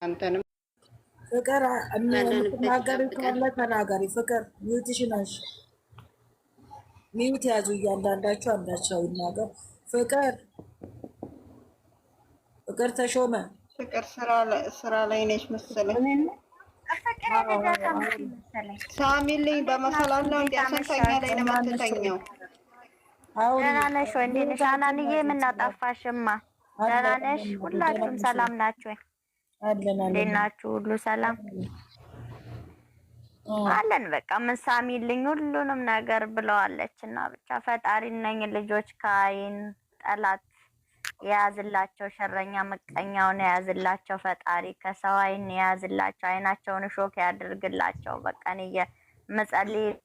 አንተንም ፍቅር ያለንበት የምትናገሪ ይጠብቀን። ካለ ተናገሪ። ፍቅር ሚውትሽን አንሺ። ሚውት ያዙ እያንዳንዳችሁ አንዳቸው ይናገር። ፍቅር ፍቅር ተሾመ ፍቅር ስራ ላይ ነች መሰለኝ። ፍቅር የልደታ መሰለኝ። ሳሚልኝ በመሰላል ነው እንዲያሰንተኛ ላይ ነው የምትተኘው። ደህና ነሽ ወይ? እንዴት ነሽ አናንዬ? የምናጠፋሽማ ደህና ነሽ? ሁላችሁም ሰላም ናችሁ? እንዴት ናችሁ? ሁሉ ሰላም አለን። በቃ ምን ሳሚልኝ ሁሉንም ነገር ብለዋለች እና ብቻ ፈጣሪ እነኝ ልጆች ከአይን ጠላት የያዝላቸው፣ ሸረኛ ምቀኛውን የያዝላቸው፣ ፈጣሪ ከሰው አይን የያዝላቸው፣ አይናቸውን ሾክ ያድርግላቸው። በቃ እኔ የምጸልይላቸው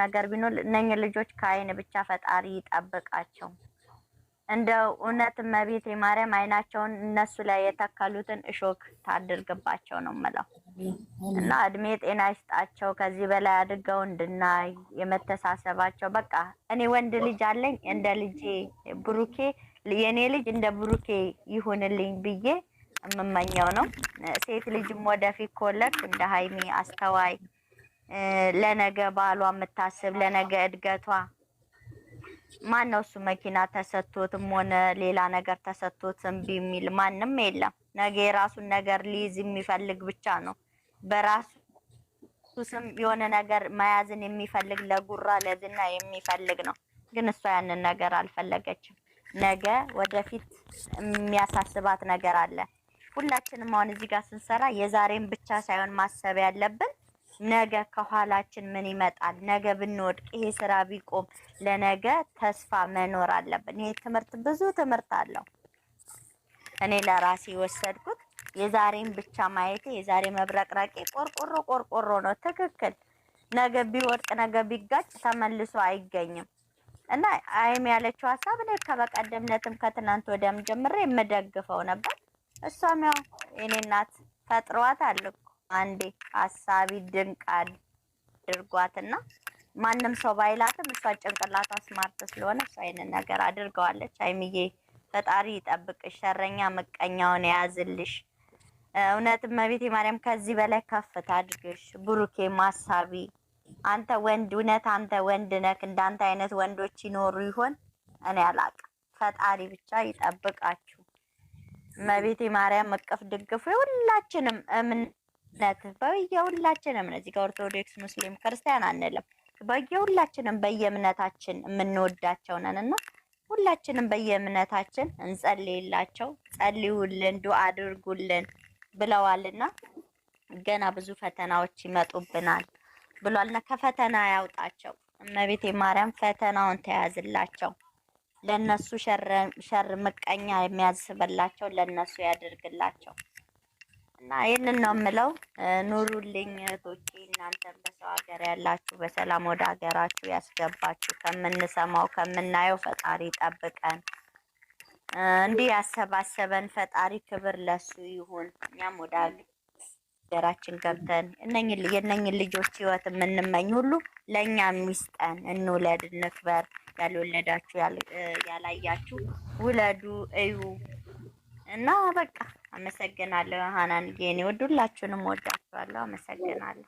ነገር ቢኖር እነኝ ልጆች ከአይን ብቻ ፈጣሪ ይጠብቃቸው። እንደ እውነት እመቤቴ ማርያም አይናቸውን እነሱ ላይ የተከሉትን እሾክ ታድርግባቸው ነው የምለው እና እድሜ ጤና ይስጣቸው። ከዚህ በላይ አድርገው እንድናይ የመተሳሰባቸው በቃ እኔ ወንድ ልጅ አለኝ እንደ ልጄ ብሩኬ የኔ ልጅ እንደ ብሩኬ ይሁንልኝ ብዬ የምመኘው ነው። ሴት ልጅም ወደፊት ከወለድኩ እንደ ሀይሚ አስተዋይ፣ ለነገ ባሏ የምታስብ፣ ለነገ እድገቷ ማን ነው እሱ መኪና ተሰጥቶትም ሆነ ሌላ ነገር ተሰጥቶት እምቢ የሚል ማንም የለም። ነገ የራሱን ነገር ሊይዝ የሚፈልግ ብቻ ነው። በራሱ ስም የሆነ ነገር መያዝን የሚፈልግ ለጉራ ለዝና የሚፈልግ ነው። ግን እሷ ያንን ነገር አልፈለገችም። ነገ ወደፊት የሚያሳስባት ነገር አለ። ሁላችንም አሁን እዚህ ጋር ስንሰራ የዛሬን ብቻ ሳይሆን ማሰብ ያለብን ነገ ከኋላችን ምን ይመጣል፣ ነገ ብንወድቅ ይሄ ስራ ቢቆም ለነገ ተስፋ መኖር አለብን። ይሄ ትምህርት ብዙ ትምህርት አለው። እኔ ለራሴ ወሰድኩት የዛሬን ብቻ ማየቴ፣ የዛሬ መብረቅረቄ ቆርቆሮ ነው። ትክክል። ነገ ቢወድቅ ነገ ቢጋጭ ተመልሶ አይገኝም እና አይም ያለችው ሀሳብ እኔ ከበቀደምነትም ከትናንት ወዲያም ጀምሬ የምደግፈው ነበር። እሷም ያው የኔ እናት ፈጥሯት አልኩ አንዴ ሀሳቢ ድንቅ አድርጓትና ማንም ሰው ባይላትም እሷ ጭንቅላቷ ስማርት ስለሆነ እሷ ይሄንን ነገር አድርገዋለች። አይምዬ ፈጣሪ ይጠብቅሽ፣ ሸረኛ ምቀኛውን የያዝልሽ። እውነትም እመቤቴ ማርያም ከዚህ በላይ ከፍ ታድርግሽ። ብሩኬ ማሳቢ አንተ ወንድ እውነት አንተ ወንድ ነህ። እንዳንተ አይነት ወንዶች ይኖሩ ይሆን? እኔ አላቅም። ፈጣሪ ብቻ ይጠብቃችሁ። እመቤቴ ማርያም እቅፍ ድግፍ ሁላችንም እምነት በየሁላችንም እዚህ ጋር ኦርቶዶክስ፣ ሙስሊም፣ ክርስቲያን አንልም። በየሁላችንም በየእምነታችን የምንወዳቸው ነንና ሁላችንም በየእምነታችን እንጸልይላቸው። ጸልዩልን፣ ዱአ አድርጉልን ብለዋልና ገና ብዙ ፈተናዎች ይመጡብናል ብሏልና ከፈተና ያውጣቸው። እመቤቴ ማርያም ፈተናውን ተያዝላቸው። ለነሱ ሸር ምቀኛ የሚያስብላቸው ለነሱ ያድርግላቸው እና ይህንን ነው የምለው። ኑሩልኝ እህቶቼ። እናንተም በሰው ሀገር ያላችሁ በሰላም ወደ ሀገራችሁ ያስገባችሁ። ከምንሰማው ከምናየው ፈጣሪ ጠብቀን። እንዲህ ያሰባሰበን ፈጣሪ ክብር ለሱ ይሁን። እኛም ወደ ሀገራችን ገብተን የእነኝን ልጆች ህይወት የምንመኝ ሁሉ ለእኛ ሚስጠን። እንውለድ፣ እንክበር። ያልወለዳችሁ ያላያችሁ ውለዱ፣ እዩ እና በቃ አመሰግናለሁ። ሀናን የኔ ወዱላችሁንም ወዳችኋለሁ። አመሰግናለሁ።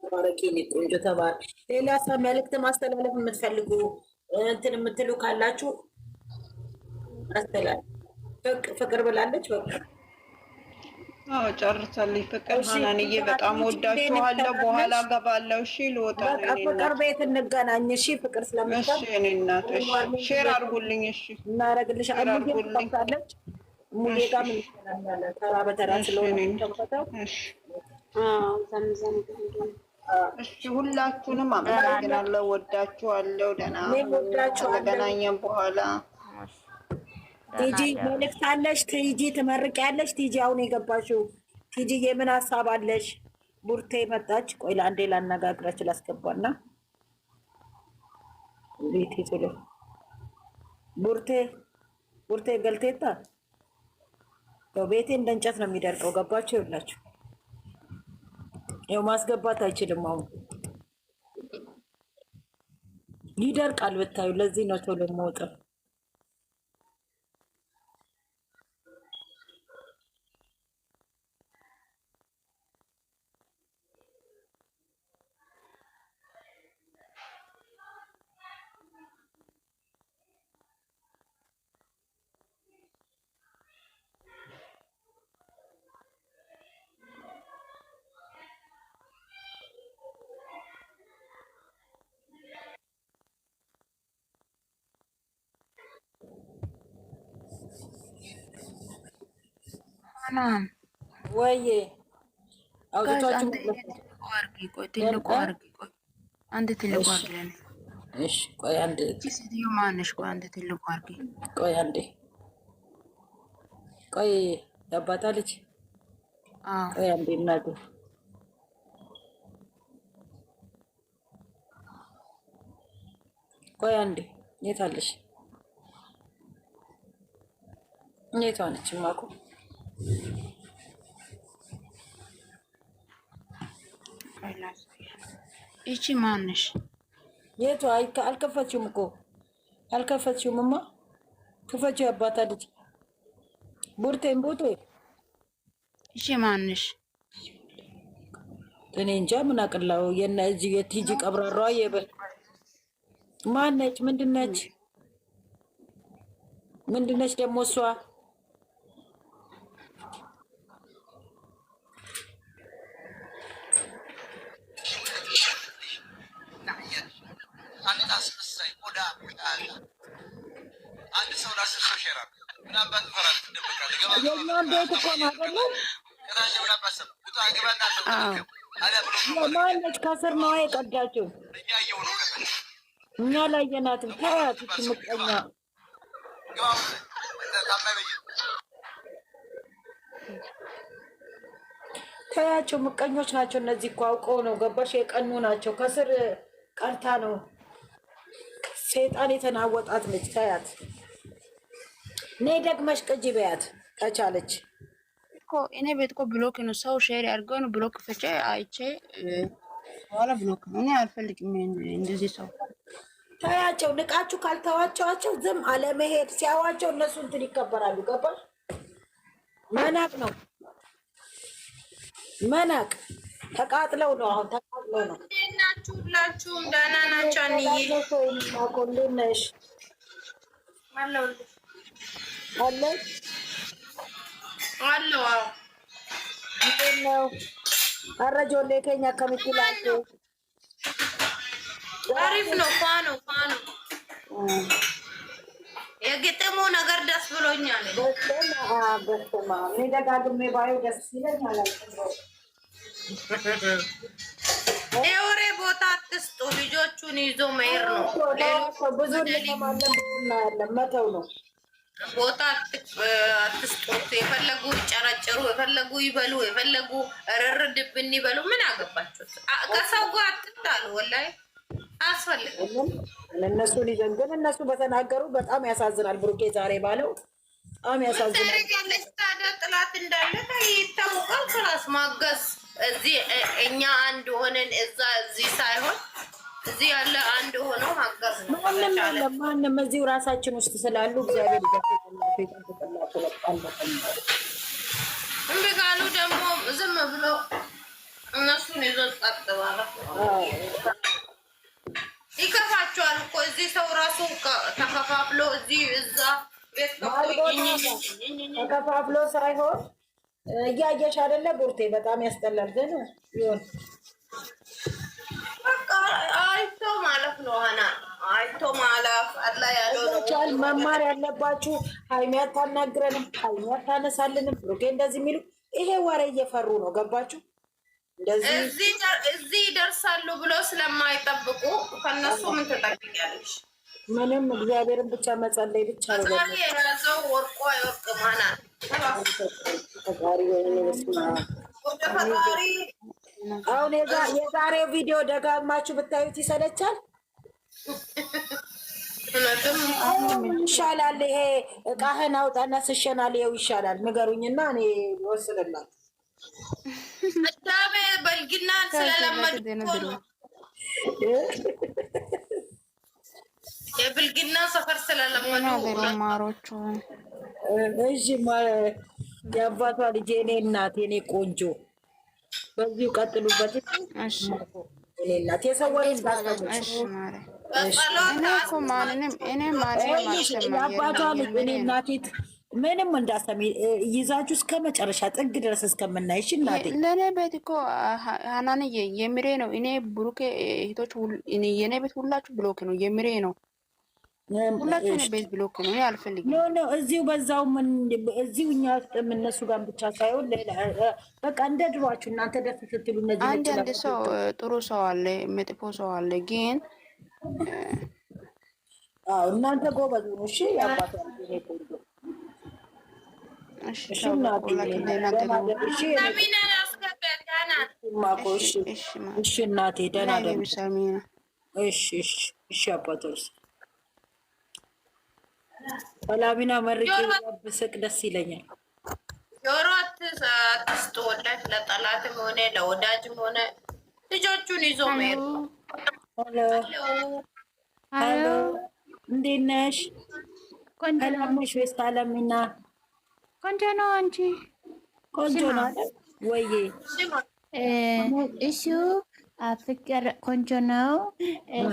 ባረኪኒ ቆንጆ ተባል። ሌላ ሰው መልእክት ማስተላለፍ የምትፈልጉ እንትን የምትሉ ካላችሁ አስተላልፍ። ፍቅር ብላለች። በቃ አዎ ጨርሳለች። ፍቅር ሀናንዬ በጣም ወዳችኋለሁ። በኋላ ገባለሁ። እሺ ልወጣ ነው። ፍቅር ቤት እንገናኝ። እሺ ፍቅር ስለምታ እሺ እኔ እናት እሺ ሼር አድርጉልኝ። እሺ እናረግልሻለን። ሙዬ ሙዬ ጋር ምን ይገናኛለን? ተራ በተራ ስለሆነ ተከታተው። እሺ ዘምዘም እሺ ሁላችሁንም አመሰግናለሁ። ወዳችኋለሁ። ደህና ከተገናኘን በኋላ ቲጂ መልእክት አለሽ? ቲጂ ትመርቂያለሽ? ቲጂ አሁን የገባሽው ቲጂ የምን ሀሳብ አለሽ? ቡርቴ መጣች። ቆይ ለአንዴ ላነጋግራችሁ ላስገባና ቤቴ ቶሎ ቡርቴ ገልቴታ ቤቴ እንደ እንጨት ነው የሚደርቀው። ገባችሁ? ይኸውላችሁ ይኸው ማስገባት አይችልም። አሁን ይደርቃል ብታዩ። ለዚህ ነው ቶሎ የምወጣው። ወይ አውጥቷችሁ ትልቁ አርጊ። ቆይ አንድ ትልቁ አርጊ ለኔ። እሺ ቆይ አንድ ሴትዮ ማነሽ? ቆይ አንድ ትልቁ አርጊ። ቆይ አንዴ ቆይ ያባታ ልጅ ቆይ አንዴ እናቴ ቆይ አንዴ የት አለሽ? የት ሆነች ማኩ? ይቺ ማነሽ? የቱ? አልከፈችውም እኮ አልከፈችውም። እማ ክፈችው። ያባታ ልጅ ቡርቴን ቡርቴ። ይቺ ማነሽ? እኔ እንጃ ምን አቅላው። የነ እዚህ የቲጂ ቀብራሯ የበል ማነች? ምንድነች? ምንድነች ደግሞ እሷ? የእኛም ቤት እኮ ነው አይደለም? ማነች? ከስር ነዋ የቀዳችው። እኛ ላየናትም። ተያት ምቀኛ። ተያቸው፣ ምቀኞች ናቸው እነዚህ እኮ አውቀው ነው። ገባሽ? የቀኑ ናቸው። ከስር ቀርታ ነው ሴጣን የተናወጣት ልጅ። ተያት። እኔ ደግመሽ ቅጂ በያት ከቻለች እኮ። እኔ ቤት እኮ ብሎክ ነው። ሰው ሼር ያድርገው ነው ብሎክ ፈቼ አይቼ በኋላ ብሎክ ነው። እኔ አልፈልግም እንደዚህ ሰው። ታያቸው። ንቃችሁ ካልተዋቸዋቸው ዝም አለመሄድ ሲያዋቸው እነሱ እንትን ይከበራሉ። ገባሽ? መናቅ ነው መናቅ። ተቃጥለው ነው አሁን ተቃጥለው ነው። እንዴት ናችሁ? ሁላችሁም ደህና ናቸው? አንዬ እንዴት ነሽ? አለሁልሽ አለሽ አለሁ። አዎ እንዴት ነው? አረጆሌ ከኛ ከምትላቸው አሪፍ ነው። ፋኖ የግጥሙ ነገር ደስ ብሎኛል። በስመ አብ እኔ ደጋግሜ ባየው ደስ ይለኛል። የወሬ ቦታ አትስጡ። ልጆቹን ይዞ መሄድ ነው። ብዙ እንሰማለን፣ እናያለን። መተው ነው። ቦታ አትስጡት። የፈለጉ ይጨረጭሩ፣ የፈለጉ ይበሉ፣ የፈለጉ እርር ድብን ይበሉ። ምን አገባችሁት? ከሰው ጋር አትጣሉ። ወላሂ አያስፈልግም። እነሱን ይዘን ግን እነሱ በተናገሩ በጣም ያሳዝናል። ብሩኬ ዛሬ ባለው በጣም ያሳዝናል። ያለች ታዲያ ጥላት እንዳለ ይታወቃል። ክላስ ማገዝ እዚህ እኛ አንድ ሆነን እዛ እዚህ ሳይሆን እዚህ ያለ አንድ ሆነው ማገዝ ነው። ማንም እዚሁ ራሳችን ውስጥ ስላሉ እግዚአብሔር እምቢ ካሉ ደግሞ ዝም ብሎ እነሱን ይዞ ጸጥ ማለት ይከፋቸዋል እኮ። እዚህ ሰው ራሱ ተከፋፍሎ እዚህ እዛ ቤት ተከፋፍሎ ሳይሆን እያየሽ አይደለ ቡርቴ? በጣም ያስጠላል። ግን ይሁን በቃ አይቶ ማለፍ ነው። ሀና አይቶ ማለፍ አላ ያለው መማር ያለባችሁ። ሀይሚ አታናግረንም፣ ሀይሚ አታነሳልንም፣ ብሩኬ እንደዚህ የሚሉ ይሄ ወሬ እየፈሩ ነው። ገባችሁ? እዚህ ይደርሳሉ ብሎ ስለማይጠብቁ ከነሱ ምን ትጠብቂያለሽ? ምንም እግዚአብሔርን ብቻ መጸለይ ብቻ ነው። የያዘው ወርቆ አይወርቅም። ሀና አሁን የዛሬው ቪዲዮ ደጋግማችሁ ብታዩት ይሰለቻል። ይሻላል። ይሄ እቃህን አውጣና ስሸናል ይኸው ይሻላል። ንገሩኝና እኔ ይወስንላል። አዳሜ በልግና ስለለመዱ የብልግና ሰፈር ስለለመዱ ማሮቹ እሺ የአባቷ ልጅ የኔ እናት የኔ ቆንጆ በዚሁ ቀጥሉበት። እሺ እኔ እናት የሰወር የአባቷ ልጅ እኔ እናቴት ምንም እንዳሰሚ ይዛችሁ እስከ መጨረሻ ጥግ ድረስ እስከምናይሽ እናቴ። ለእኔ ቤት እኮ ሀናንዬ የምሬ ነው። እኔ ብሩኬ እህቶች የኔ ቤት ሁላችሁ ብሎክ ነው። የምሬ ነው። ሁላችሁም ቤት ብሎክ ነው አልፈልግም። ኖ እዚሁ በዛው ምን እዚሁ እኛ እነሱ ጋር ብቻ ሳይሆን በቃ እንደ ድሯችሁ እናንተ ደስ ስትሉ እነዚህ አንድ ሰው ጥሩ ሰው አለ፣ መጥፎ ሰው አለ። ግን እናንተ ጎበዝ ነው። እሺ ያባታ እሺ እናቴ ደህና እሺ አባቶች ሰላሚና መርቄ ብስቅ ደስ ይለኛል። ጆሮ አትስጥ ወላሂ፣ ለጠላትም ሆነ ለወዳጅም ሆነ ልጆቹን ይዞ መሄድ ነው። ሄሎ እንዴት ነሽ? ሰላም ነሽ ወይስ ሰላሚና? ቆንጆ ነው። አንቺ ቆንጆ ነው ወይዬ? እሱ ፍቅር ቆንጆ ነው።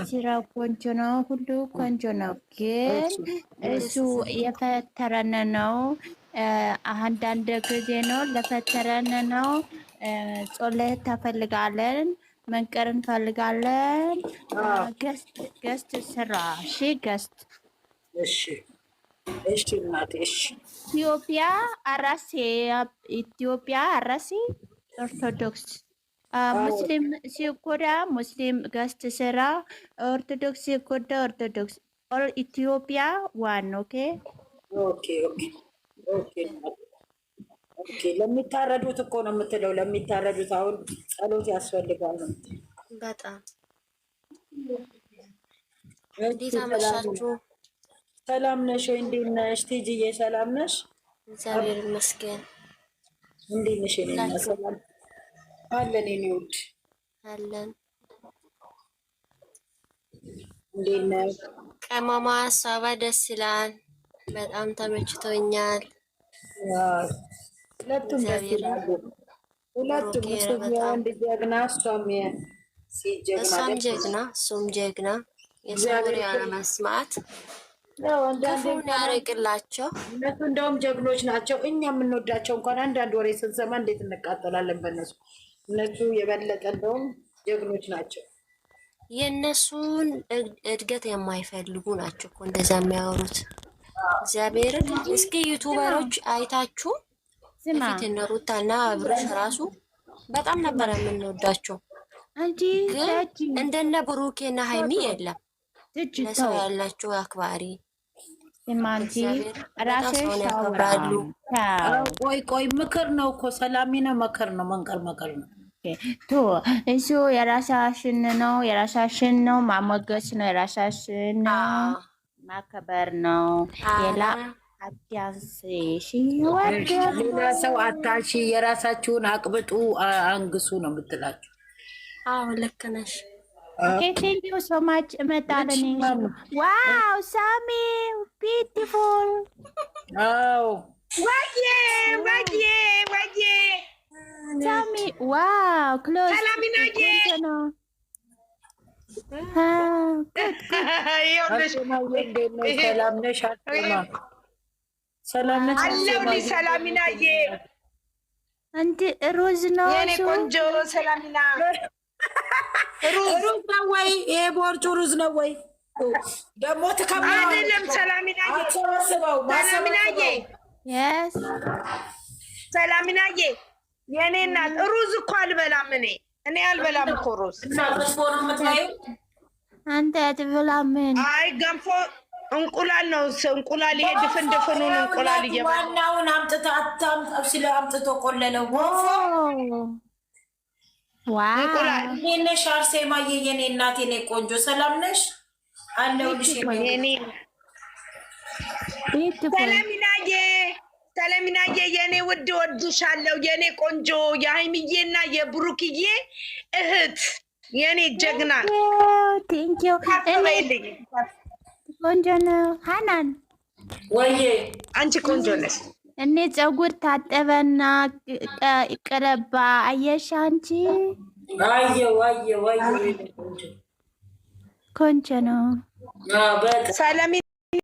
ስራው ቆንጆ ነው። ሁሉ ቆንጆ ነው። ግን እሱ የፈተረን ነው። አንዳንድ ጊዜ ነው ለፈተረን ነው። ጾለት ተፈልጋለን፣ መንቀር እንፈልጋለን። ገስት ስራ ገስት እሺ እናቴ እሺ። ኢትዮጵያ አራሴ ኦርቶዶክስ ሙስሊም ሲጎዳ ሙስሊም ገስት ስራ ኦርቶዶክስ ሲጎዳ ኦርቶዶክስ ኢትዮጵያ ዋን ኦኬ። ለሚታረዱት እኮ ነው የምትለው። ለሚታረዱት አሁን ጸሎት ያስፈልጋል። በጣም እንዴት አመሻችሁ? ሰላም ነሽ ወይ? እንዴት ነሽ ቲጂዬ? ሰላም ነሽ? እግዚአብሔር ይመስገን። እንዴት ነሽ? ሰላም አለን የኔ ውድ አለን። እንዴት ነሽ? ቀማማ ሀሳባ ደስ ይላል። በጣም ተመችቶኛል። ሁለቱም ደስ ይላሉ። ሁለቱም ወንድ ጀግና፣ እሷም ጀግና እሱም ጀግና። የሰው ወሬ አለመስማት ክፉን ያርቅላቸው። እነሱ እንደውም ጀግኖች ናቸው። እኛ የምንወዳቸው እንኳን አንዳንድ ወሬ ስንሰማ እንዴት እንቃጠላለን በእነሱ። እነሱ የበለጠ እንደውም ጀግኖች ናቸው። የእነሱን እድገት የማይፈልጉ ናቸው እኮ እንደዛ የሚያወሩት። እግዚአብሔርን እስኪ ዩቱበሮች አይታችሁ በፊት እነ ሩታና አብርሽ ራሱ በጣም ነበር የምንወዳቸው። ግን እንደነ ብሩኬና ሀይሚ የለም። ለሰው ያላቸው አክባሪ ያከብራሉ። ቆይ ምክር ነው እኮ ሰላሚና መከር ነው መንቀር መከር ነው። እሱ የራሳሽን ነው የራሳሽን ነው ማሞገስ ነው የራሳሽን ነው ማከበር ነው። ሌላ አዳንስሽ ሌላ ሰው አታሺ፣ የራሳችሁን አቅብጡ አንግሱ ነው የምትላችሁ። አዎ ልክ ነሽ። ቴንክ ዩ ሶ ማች እመጣለሁ። ዋው ሳሚ ቢዩቲፉል። አዎ ወዬ ሳሚ ዋው ክሎዝ ሰላሚናዬ ሰላም ነሽ? ሰላም ነሽ? አለሁልሽ ሰላሚናዬ። አንቺ ሩዝ ነው የኔ ቆንጆ ሰላሚና። ሩዝ ነው ወይ? ይሄ ቦርጩ ሩዝ ነው ወይ? ደግሞ አይደለም ሰላሚናዬ። ሰላሚናዬ የኔ እናት ሩዝ እኮ አልበላም እኔ አልበላም እኮ ሩዝ። አንተ አትበላም? አይ ገንፎ እንቁላል ነው። እንቁላል ይሄ ድፍኑን እንቁላል ዋናውን አምጥቶ ቆለለው ገንፎ። እንቁላል እንዴት ነሽ አርሴማዬ? የኔ እናት የኔ ቆንጆ ሰላም ነሽ? አለሁልሽ ሰላሚናዬ የኔ ውድ ወድሻለሁ የኔ ቆንጆ፣ የሀይሚዬና የብሩክዬ እህት የኔ ጀግና። ቴንኪው ቆንጆ ነው። ሀናን ወይዬ አንቺ ቆንጆ ነሽ። እኔ ፀጉር ታጠበና ቀለባ አየሽ አንቺ። አየው ቆንጆ ነው። ሰላሚ